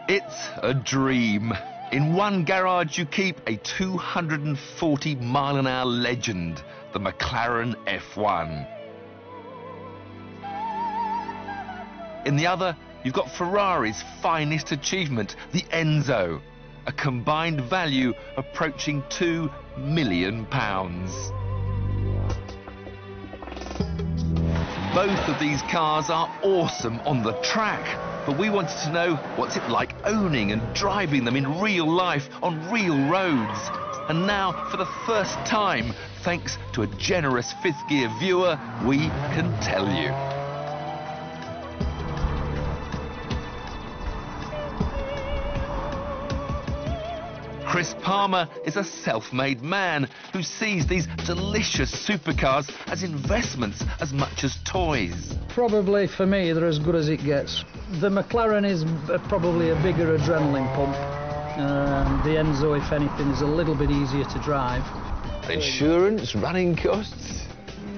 It's a dream. In one garage you keep a 240-mile-an-hour legend, the McLaren F1. In the other, you've got Ferrari's finest achievement, the Enzo, a combined value approaching £2 million. Both of these cars are awesome on the track, but we wanted to know what's it like owning and driving them in real life on real roads. And now, for the first time, thanks to a generous fifth gear viewer, we can tell you. Chris Palmer is a self-made man who sees these delicious supercars as investments as much as toys. Probably, for me, they're as good as it gets. The McLaren is probably a bigger adrenaline pump. The Enzo, if anything, is a little bit easier to drive. Insurance, running costs?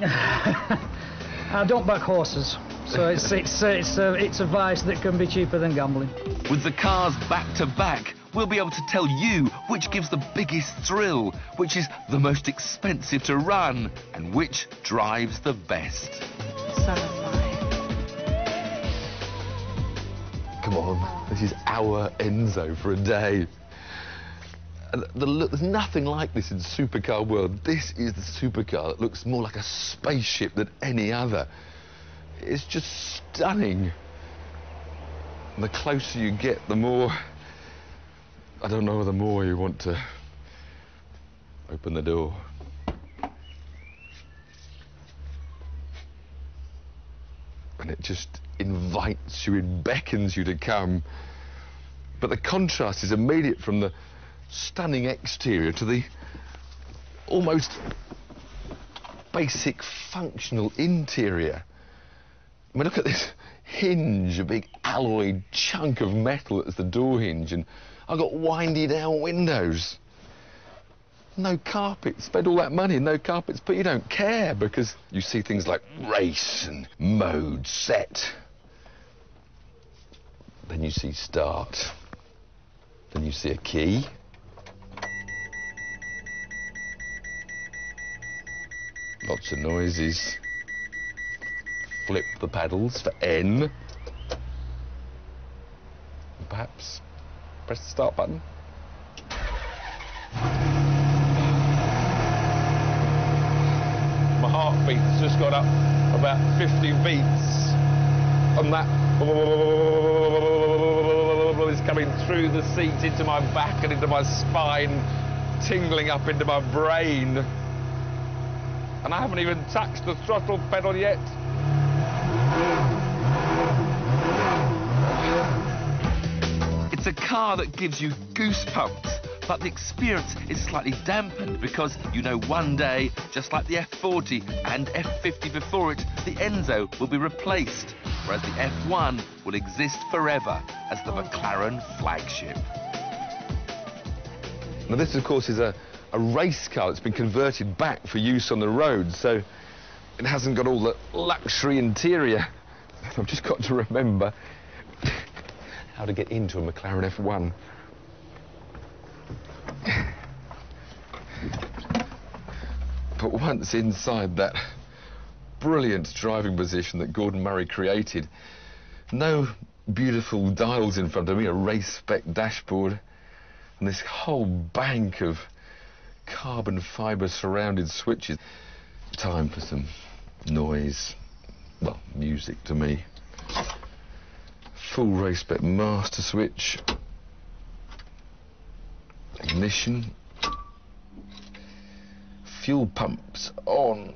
I don't back horses, so it's a vice that can be cheaper than gambling. With the cars back to back, we'll be able to tell you which gives the biggest thrill, which is the most expensive to run, and which drives the best. Come on, this is our Enzo for a day. And there's nothing like this in the supercar world. This is the supercar that looks more like a spaceship than any other. It's just stunning. And the closer you get, the more... I don't know, the more you want to open the door. And it just invites you, it beckons you to come. But the contrast is immediate from the stunning exterior to the almost basic functional interior. I mean, look at this hinge, a big alloy chunk of metal that's the door hinge, and I've got windy down windows. No carpets. Spend all that money, no carpets, but you don't care because you see things like race and mode set. Then you see start. Then you see a key. Lots of noises. Flip the paddles for N. And perhaps press the start button. My heartbeat's just got up about 50 beats. And that is coming through the seat into my back and into my spine, tingling up into my brain. And I haven't even touched the throttle pedal yet. It's a car that gives you goosebumps, but the experience is slightly dampened because you know one day, just like the F40 and F50 before it, the Enzo will be replaced, whereas the F1 will exist forever as the McLaren flagship. Now this, of course, is a race car that's been converted back for use on the road, so it hasn't got all the luxury interior. I've just got to remember how to get into a McLaren F1. But once inside that brilliant driving position that Gordon Murray created, no beautiful dials in front of me, a race-spec dashboard, and this whole bank of carbon fibre surrounded switches. Time for some noise. Well, music to me. Full race-spec master switch. Ignition. Fuel pumps on.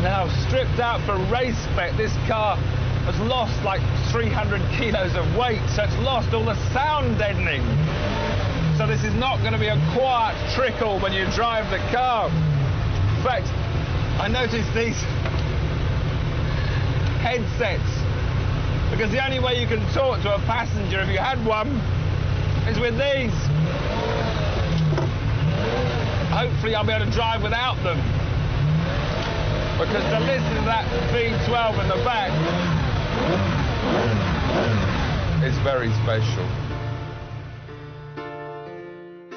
Now, stripped out for race spec, this car has lost like 300 kilos of weight, so it's lost all the sound deadening. So this is not going to be a quiet trickle when you drive the car. In fact, I noticed these headsets, because the only way you can talk to a passenger if you had one is with these. hopefully I'll be able to drive without them. Because to listen to that V12 in the back is very special.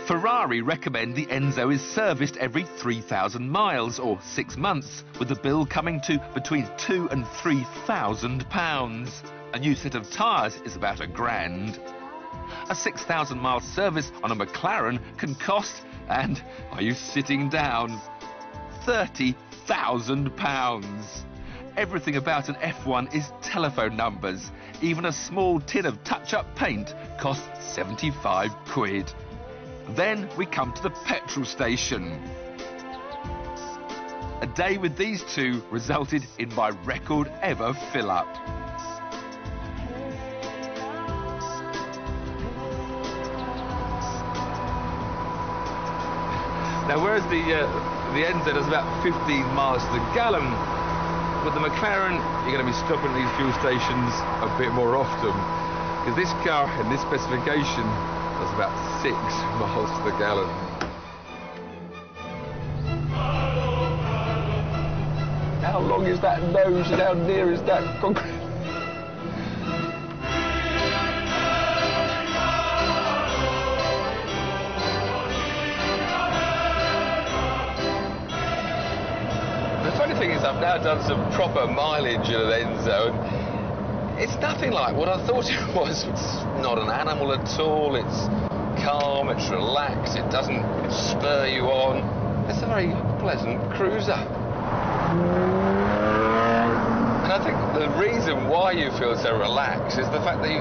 Ferrari recommend the Enzo is serviced every 3,000 miles or 6 months, with the bill coming to between £2,000 and £3,000. A new set of tyres is about £1,000. A 6,000 mile service on a McLaren can cost, and are you sitting down, £30,000. Everything about an F1 is telephone numbers. Even a small tin of touch-up paint costs 75 quid. Then we come to the petrol station. A day with these two resulted in my record ever fill-up. Now, whereas the Enzo does about 15 miles to the gallon, with the McLaren, you're going to be stopping at these fuel stations a bit more often. Because this car, in this specification, does about 6 miles to the gallon. How long is that nose and how near is that concrete? The funny thing is I've now done some proper mileage in an Enzo, and it's nothing like what I thought it was. It's not an animal at all. It's calm, it's relaxed, it doesn't spur you on. It's a very pleasant cruiser. And I think the reason why you feel so relaxed is the fact that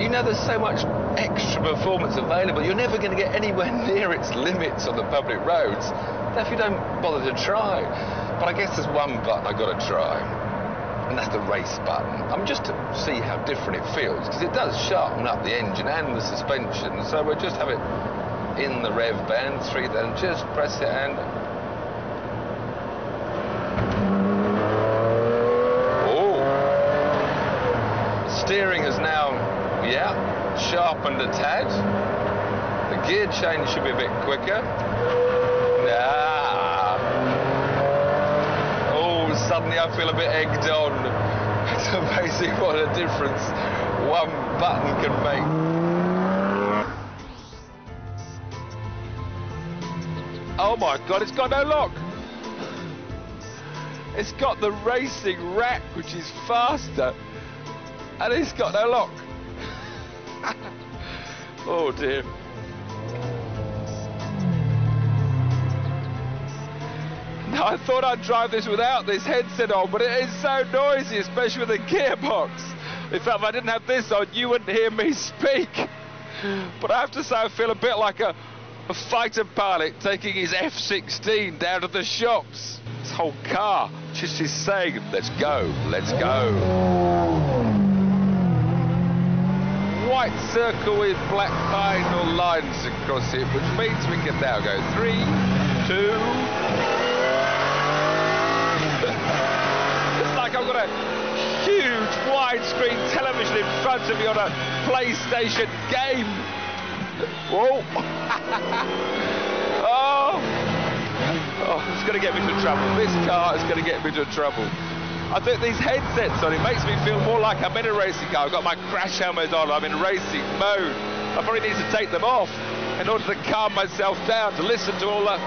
you know there's so much extra performance available. You're never going to get anywhere near its limits on the public roads if you don't bother to try. But I guess there's one button I've got to try, and that's the race button. Just to see how different it feels, because it does sharpen up the engine and the suspension. So we'll just have it in the rev band 3, then just press it and... Oh! Steering is now, yeah, sharpened a tad. The gear change should be a bit quicker. Suddenly I feel a bit egged on. It's amazing what a difference one button can make. Oh my God, it's got no lock. It's got the racing rack, which is faster, and it's got no lock. Oh dear. Now, I thought I'd drive this without this headset on, but it is so noisy, especially with the gearbox. In fact, if I didn't have this on, you wouldn't hear me speak. But I have to say, I feel a bit like a fighter pilot taking his F-16 down to the shops. This whole car just is saying, let's go, let's go. White circle with black final lines across it, which means we can now go 3, 2... It's like I've got a huge widescreen television in front of me on a PlayStation game. Whoa. Oh, it's going to get me into trouble. This car is going to get me into trouble. I think these headsets on, it makes me feel more like I'm in a racing car. I've got my crash helmet on, I'm in racing mode. I probably need to take them off in order to calm myself down, to listen to all the...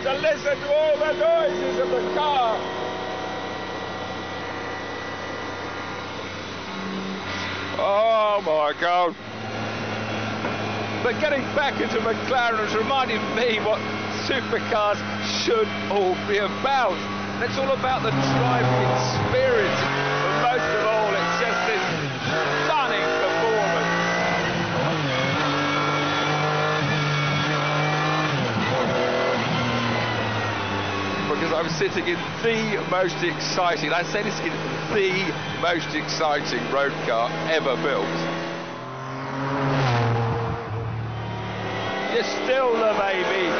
to listen to all the noises of the car. Oh my God. But getting back into McLaren has reminded me what supercars should all be about. And it's all about the driving experience. But most of all, it's just this stunning performance. Because I'm sitting in the most exciting, I say this in the most exciting road car ever built. You're still the baby.